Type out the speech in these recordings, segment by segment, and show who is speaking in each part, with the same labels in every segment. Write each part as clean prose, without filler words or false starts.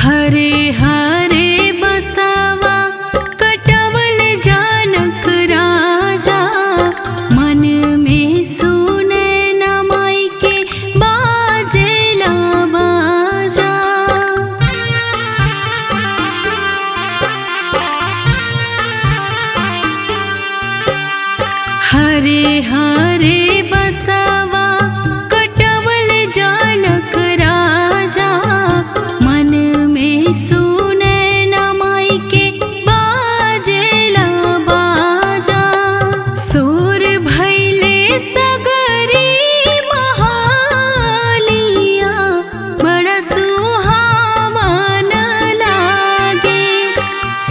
Speaker 1: हरे हरे बसवा कटवल जानक राजा, मन में सुने न माई के बाजेला बाजा। हरे हरे बसवा कटवल जानक राजा, मन में सुने न माई के बाजेला बाजा। सुर भैले सगरी महालिया, बड़ा सुहावन लागे।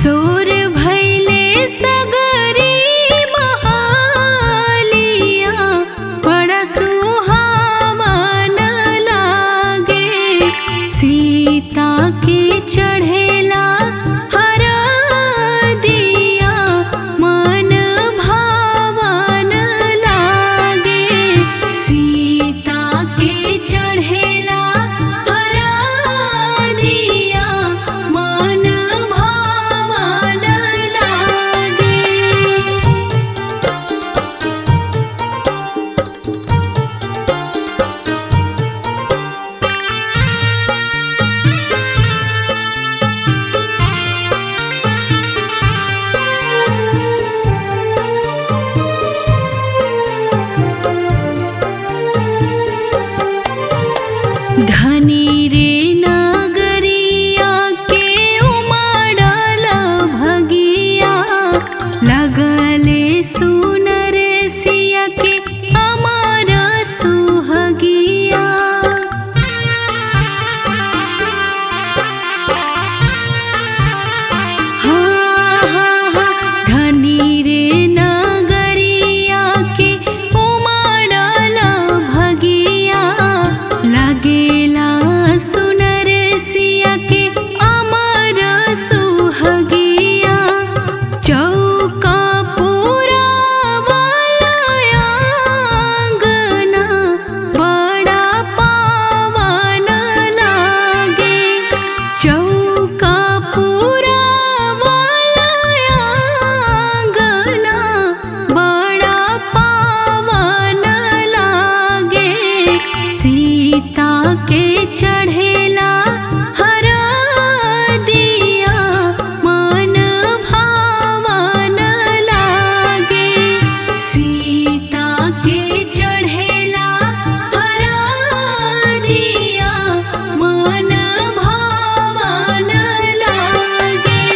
Speaker 1: सुर भैले सगरी महालिया, बड़ा सुहावन लागे। सीता के चढ़ेला हरदिया, मन भावन लागे। सीता के चढ़ेला हरदिया, मन भावन लागे। धनी रे नगरिया के उमड़ल भगिया, लगले सुनर सिया के अमर सुहगिया। धनी रे नगरिया के उमड़ल भगिया, लगेला सुनर सिया के अमर सुहगिया। चौका पुरावल आंगना, बड़ा पावन लागे। चौका पुरावल आंगना, बड़ा पावन लागे। सीता के चढ़ेला हरदिया, मन भावन लागे। सीता के चढ़ेला हरदिया, मन भावन लागे।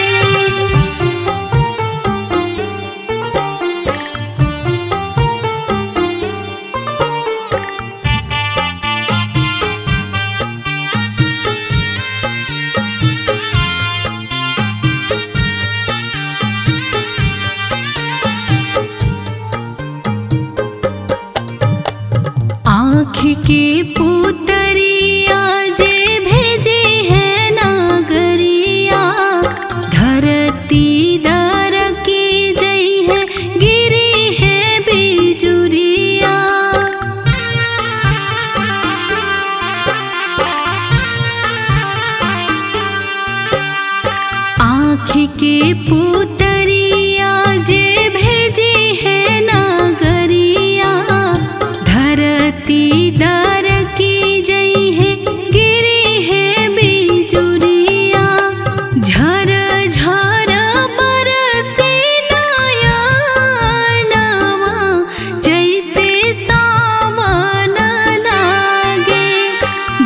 Speaker 1: आँख के पुतरिया जे भेजे है नागरिया, धरती दर की जई है गिरी है बिजुरिया। आँख के पुतरिया जे भेजे है नागरिया, धरती दर की जई है गिरी है बिजुरिया। झर झर बरसे नयनवा, जैसे सावन लागे।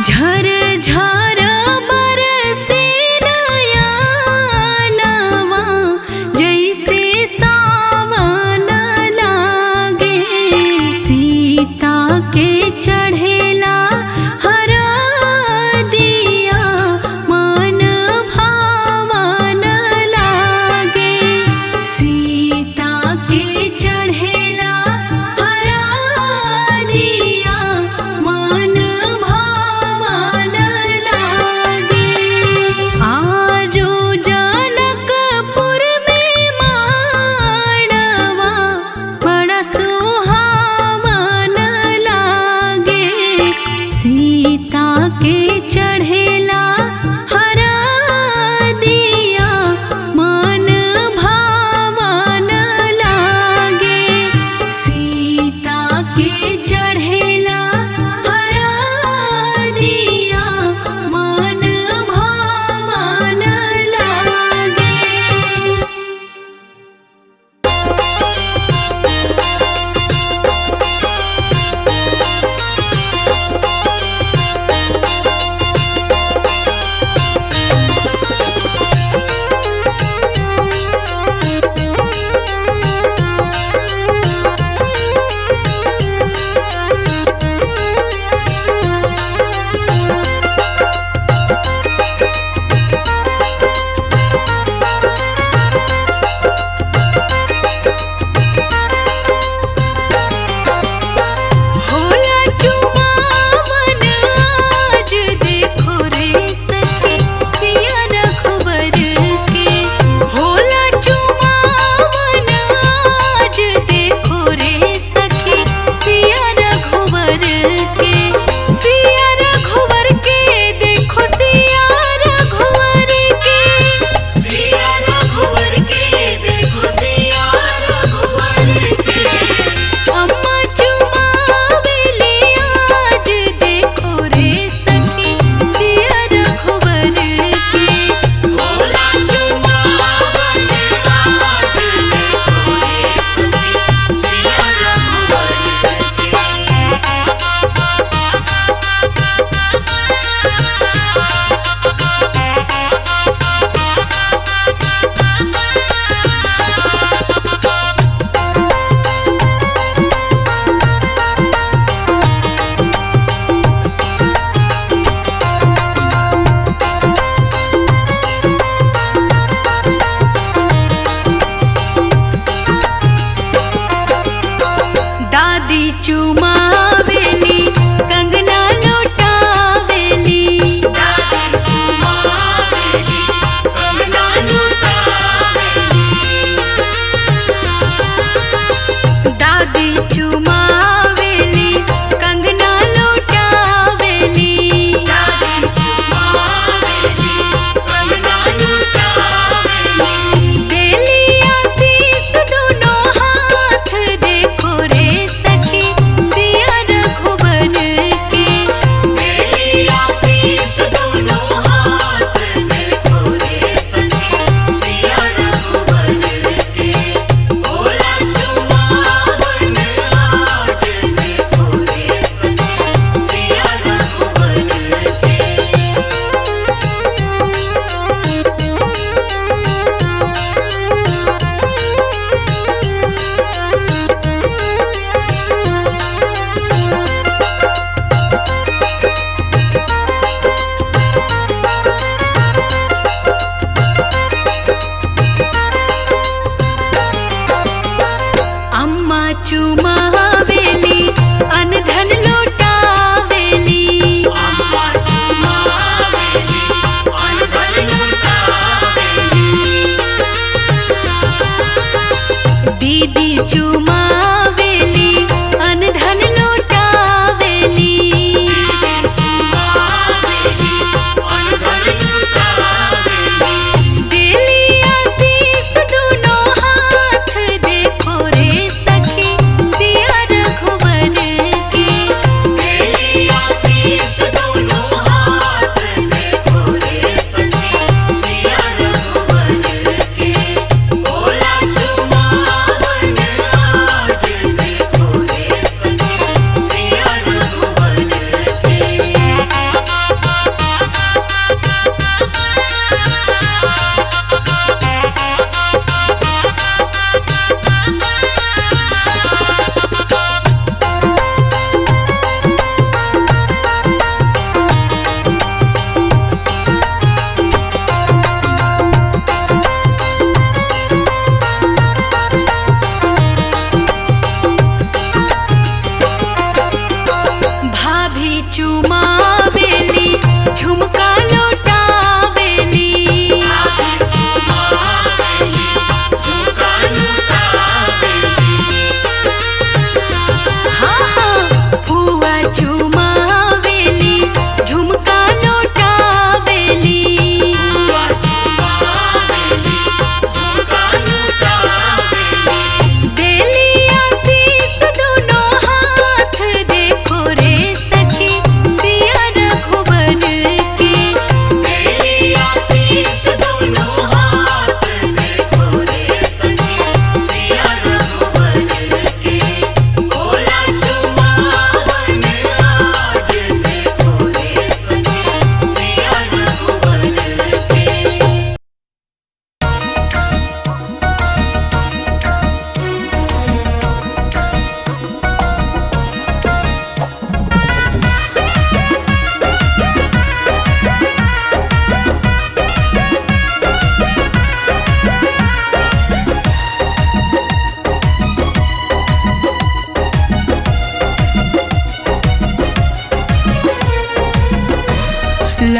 Speaker 1: झर झर बरसे नयनवा,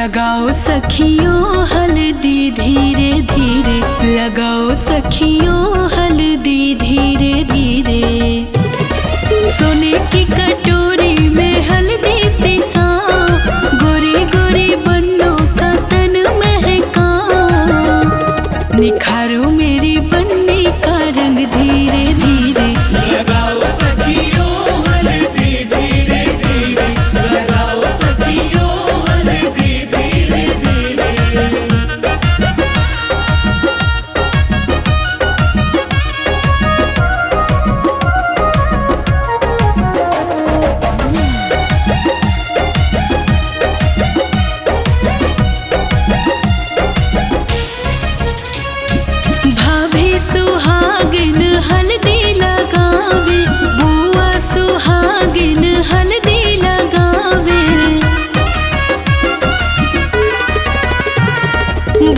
Speaker 1: लगाओ सखियों हल्दी धीरे धीरे, लगाओ सखियों हल्दी धीरे धीरे। सोने की कटोरी में हल्दी पिसाओ, गोरी गोरी बन्नों का तन महकाओ। निखारो मेरी बन्नी का रंग धीरे धीरे,
Speaker 2: लगाओ सखियों हल्दी धीरे धीरे, लगाओ सखियों हल्दी धीरे धीरे।
Speaker 1: भाभी सुहागिन हल्दी लगावे, बुआ सुहागिन हल्दी लगावे।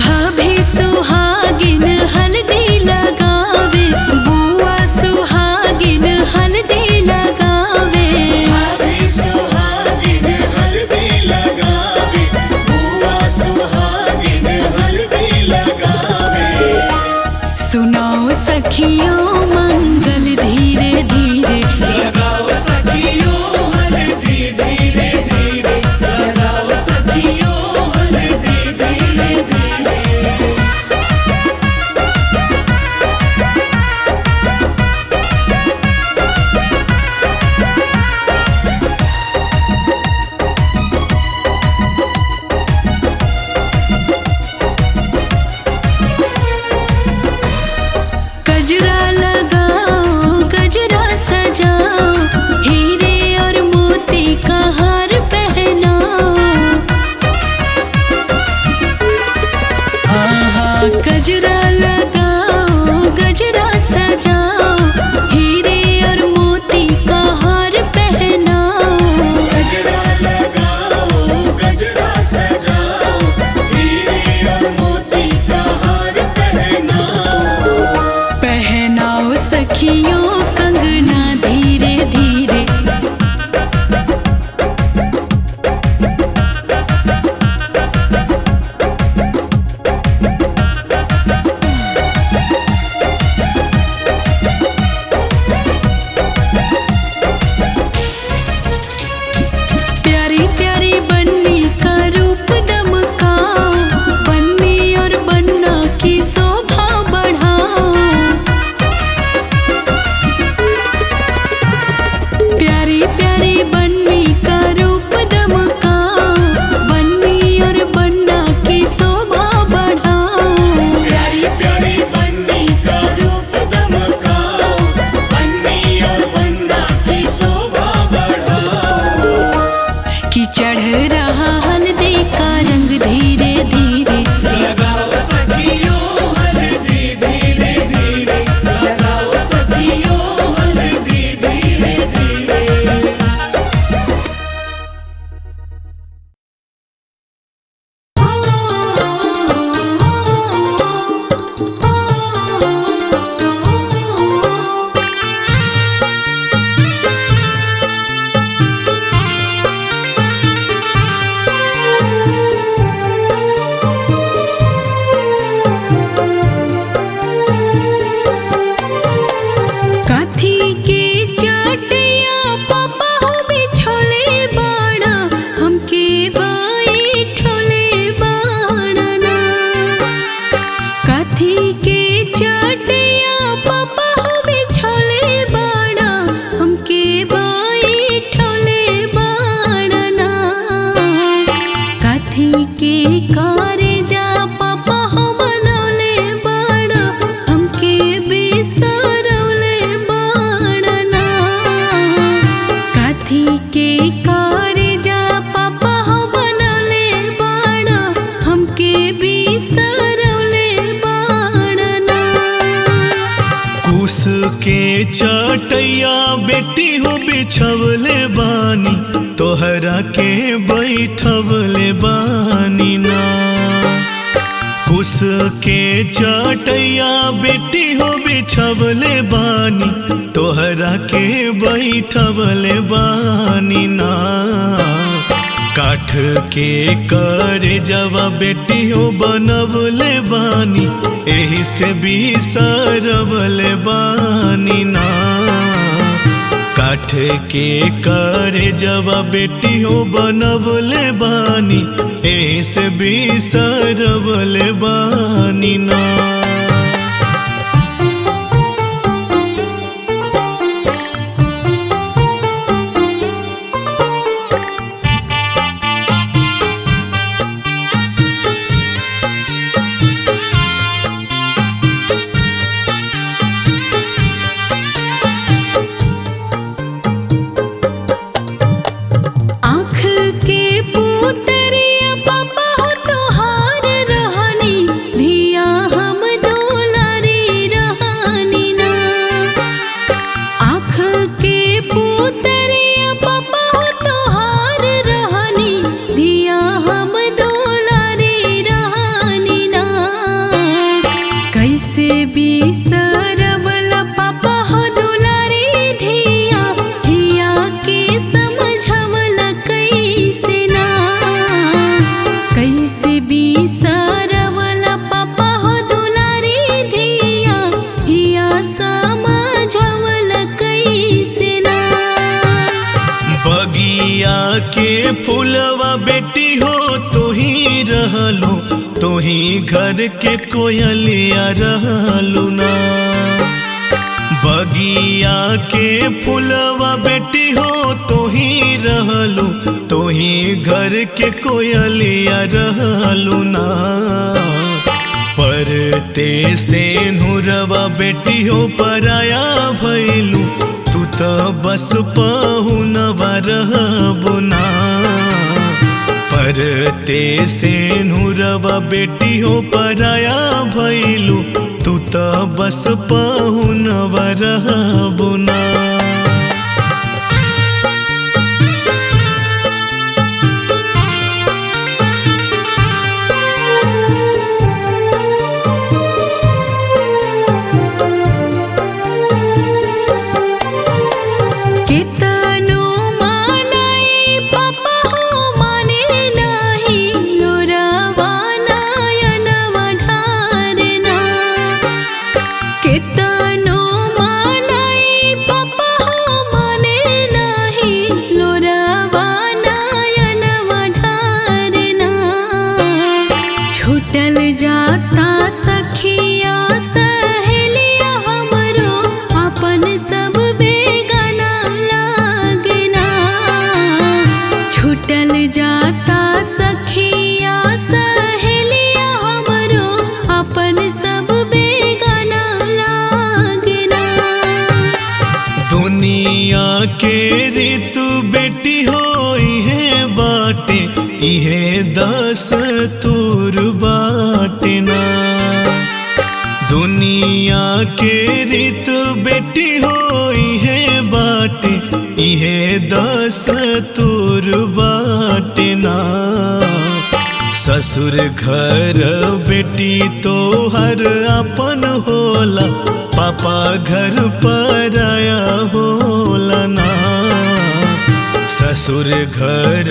Speaker 1: भाभी सुहागिन हल्दी लगावे, बुआ सुहागिन हल्दी लगावे।
Speaker 2: भाभी सुहागिन हल्दी लगावे, बुआ सुहागिन हल्दी लगावे।
Speaker 1: सुनाओ सखियों मंगल धीरे धीरे,
Speaker 2: लगाओ सखियों हल्दी धीरे धीरे, लगाओ सखियों हल्दी धीरे धीरे।
Speaker 1: गजरा लगाओ गजरा सजाओ, हीरे और मोती का हार पहनाओ। आहा गजरा लगाओ गजरा सजाओ, हीरे और मोती का हार पहनाओ।
Speaker 2: गजरा लगाओ गजरा सजाओ, हीरे और मोती का हार पहनाओ।
Speaker 1: पहनाओ सखियों कंगना धीरे धीरे, प्यारी प्यारी बन्नी का रूप दमकाओ, बन्नी और बन्ना की शोभा बढ़ाओ। प्यारी प्यारी बन्नी का रूप दमकाओ, बन्नी और बन्ना की शोभा बढ़ाओ।
Speaker 2: प्यारी प्यारी बन्नी का रूप दमकाओ, बन्नी और बन्ना की शोभा बढ़ाओ।
Speaker 1: कि चढ़ रहा हल्दी का रंग धीरे धीरे,
Speaker 2: लगाओ सखियों हल्दी धीरे धीरे, लगाओ सखियों हल्दी धीरे धीरे।
Speaker 1: काथी के चटिया पापा हो बिछोले बाड़ा, हमके बैठोले बाड़ना। काथी के चटिया पापा हो बिछोले बाड़ा, हमके बैठोले बाड़ना। काथी के कारेजा पापा हो बनौले बाड़ा, हमके बिसरौले बाड़ना। काथी के कारेजा पापा हो बनौले बाड़ा, हमके बिसरौले बाड़ना।
Speaker 3: कुस के चटैया बेटी हो बिछवले बानी, तोहरा के बैठवले बानी ना। कुस के चटैया बेटी हो बिछवले बानी, तोहरा के बैठवले बानी ना। काठ के करे जवा बेटियों बनवले बानी, एही से भी सरवले बानी ना। काठ के करे जवा बेटियों बनवले बानी, एही से भी सरवले बानी ना। के फूलवा बेटी हो तो ही रहलो, तो ही घर के कोयलिया रहलू ना। बगिया के फूलवा बेटी हो तो ही रहलू, तो ही घर के कोयलिया रहलू ना। परते से नुरवा बेटी हो पराया भैलू, तू तो बस पहुनवा रहबू ना। परते से नुरवा बेटी हो पराया भैलू, तू तो बस पहुनवा रहबू ना। के ऋतु बेटी हो इहे बाटे, इहे दस तूर बाटे ना। दुनिया के ऋतु बेटी हो इहे बाटे, इहे दस तूर बाटे ना। ससुर घर बेटी तो हर अपन होला, पापा घर पराया होला ना। ससुर घर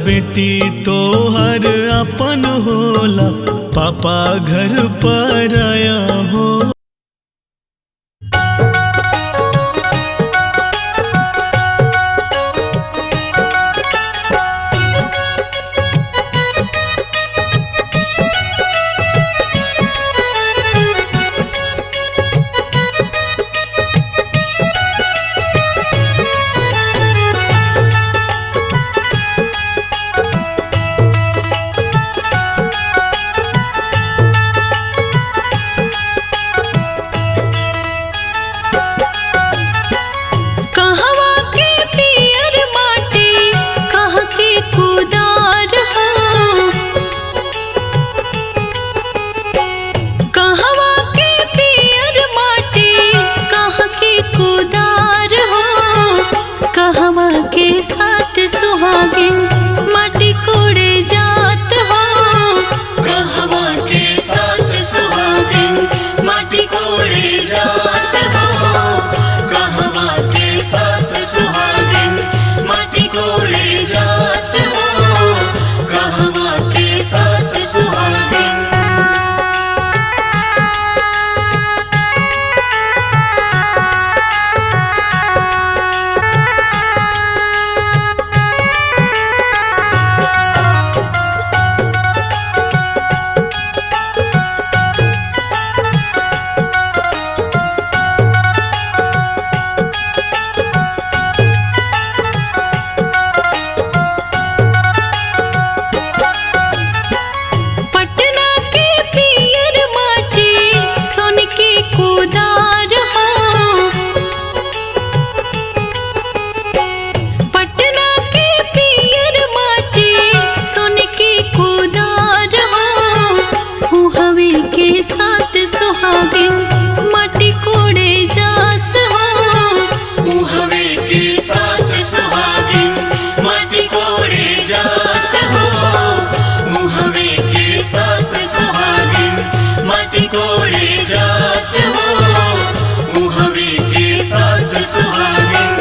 Speaker 3: बेटी तो हर अपन होला, पापा घर पराया हो।
Speaker 1: मुहवे के साथ सुहागिन माटी कोड़े जास हो।
Speaker 2: मुहवे के साथ सुहागिन माटी कोड़े जात हो। मुहवे के साथ सुहागिन माटी कोड़े जात हो। मुहवे के साथ सुहागिन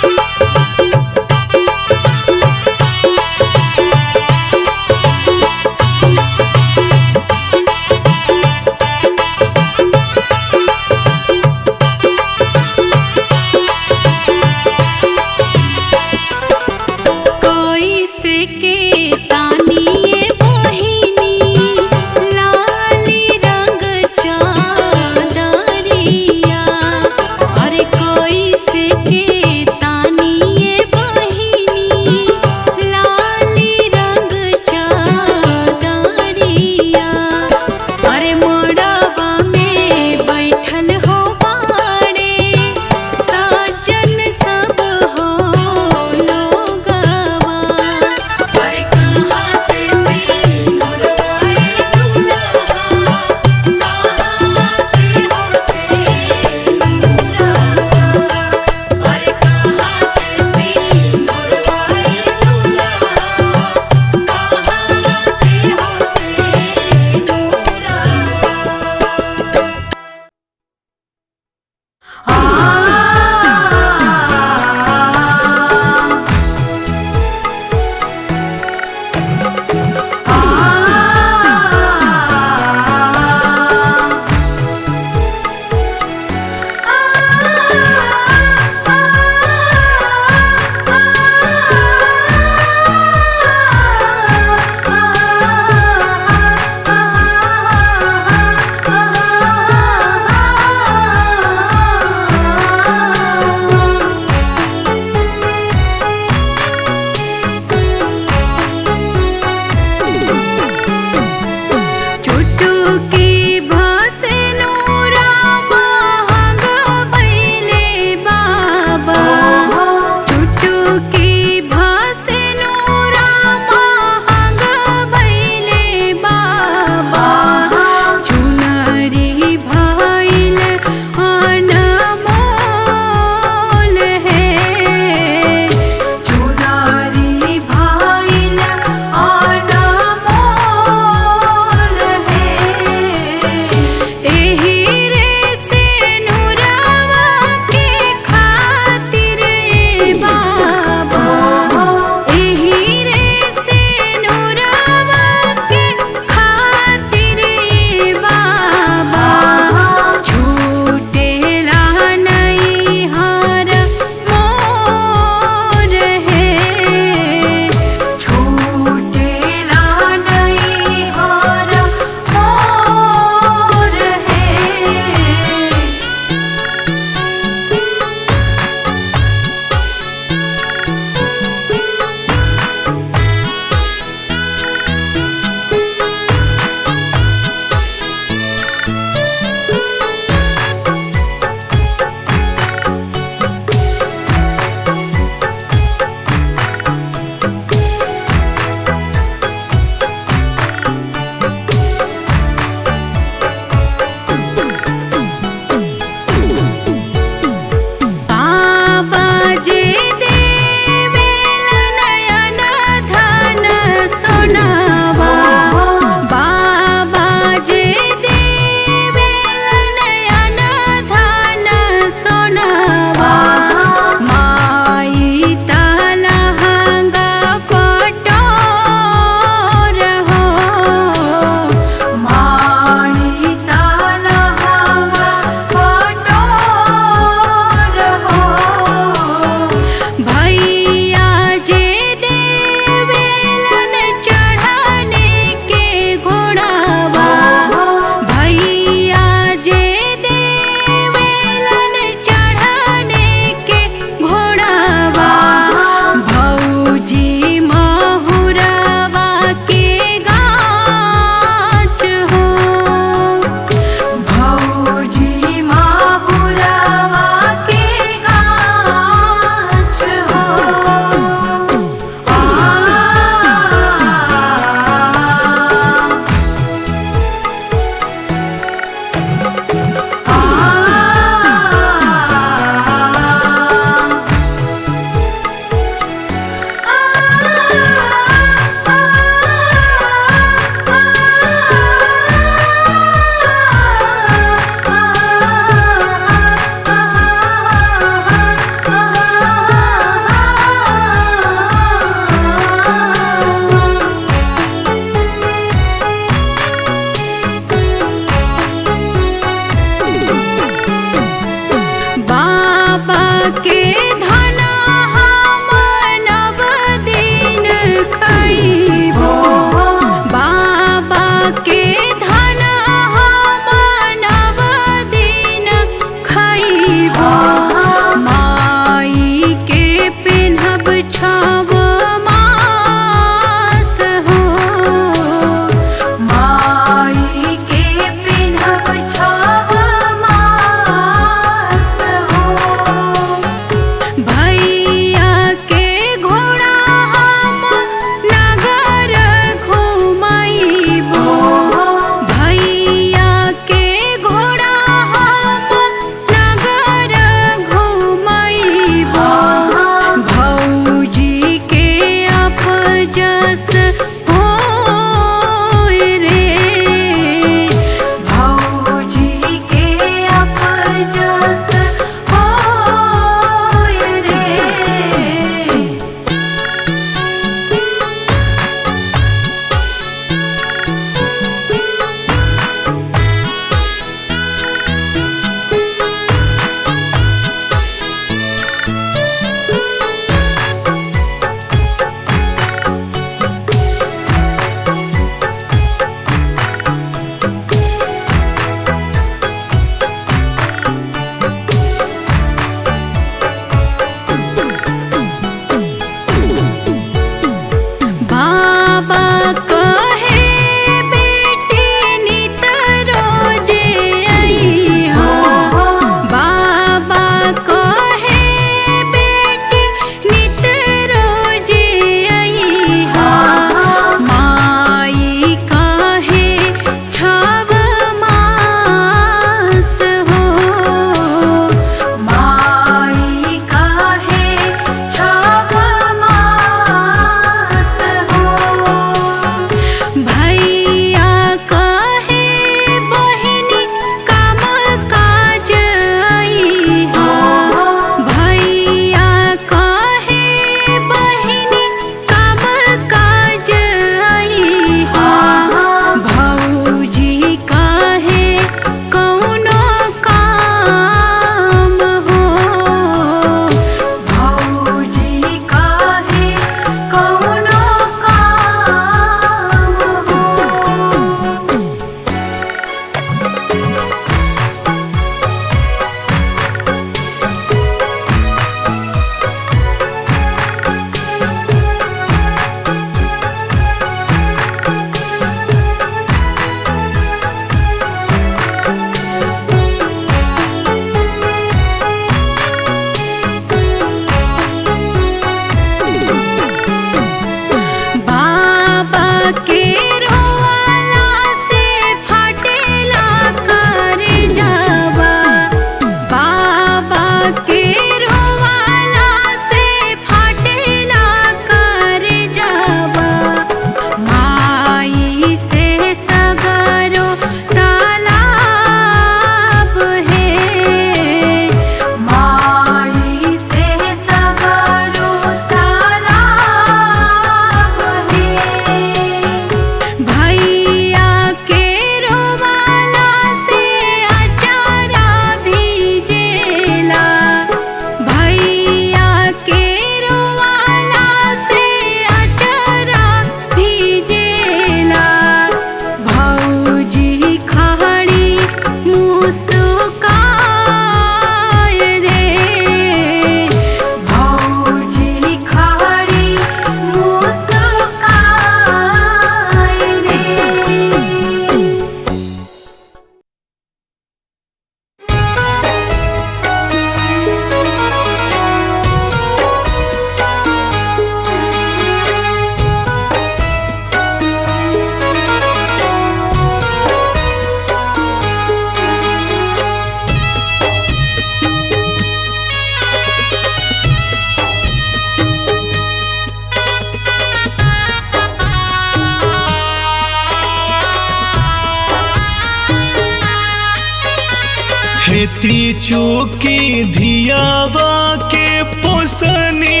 Speaker 3: हेती चूकी धियावा के पोसनी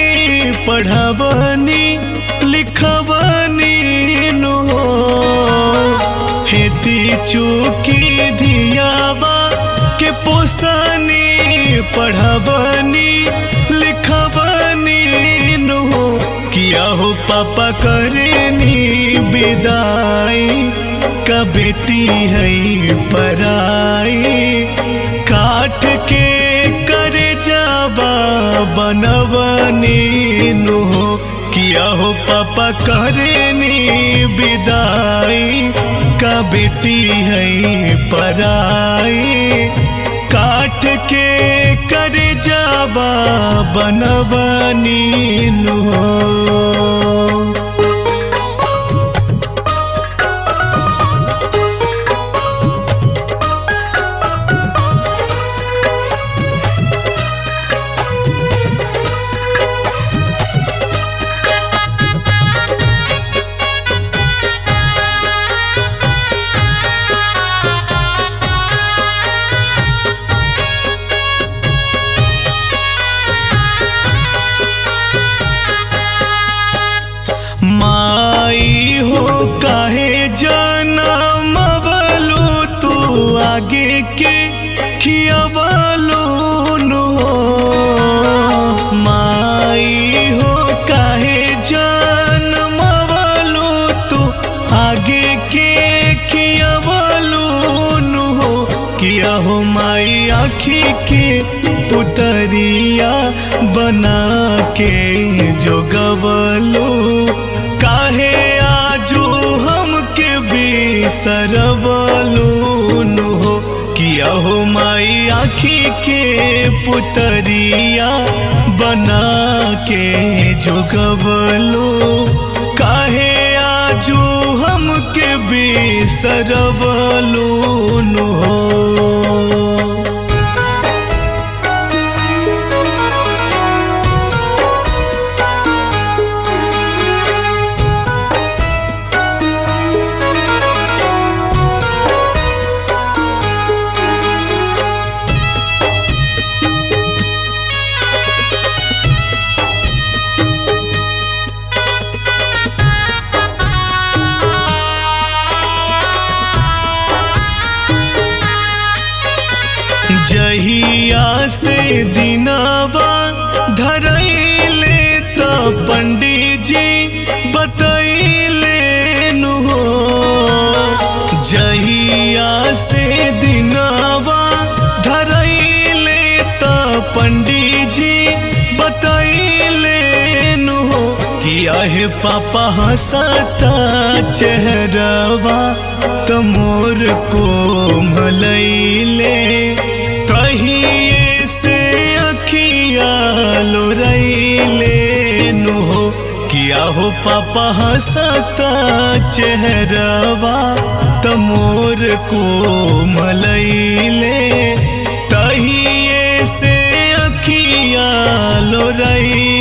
Speaker 3: पढ़ावनी लिखवनी नो। हेती चूकी धियावा के पोसनी पढ़ावनी लिखवनी नो। किया हो पापा करेनी विदाई का बेटी है पराई। काट के करे जावा बनवनी नो। किया हो पापा करेनी विदाई का बेटी है पराई। काट के करे जावा बनवनी नो। माई हो काहे जनमवलु तू आगे के खियवलु नो। माई हो काहे जनमवलु तू आगे के खियवलु नो। किया हो माई आँखी के पुतरिया बना के जोगवलु। काहे आजू हमके बिसरवलु नो। किया हो माई आँखी के पुतरिया बना के जोगवलु। काहे आजू हमके बिसरवलु नो। जहिया से दिनावा धरैले त पंडित जी बतैले नु। जहिया से दिनावा धरैले त पंडित जी बतैले नु। किया है पापा हंसता चेहरवा त मोर को मलैले। तहिए से अखिया लोरैले नु। किया हो पापा हंसता चेहरवा त मोर को मलैले। तहिए से अखिया लोरैले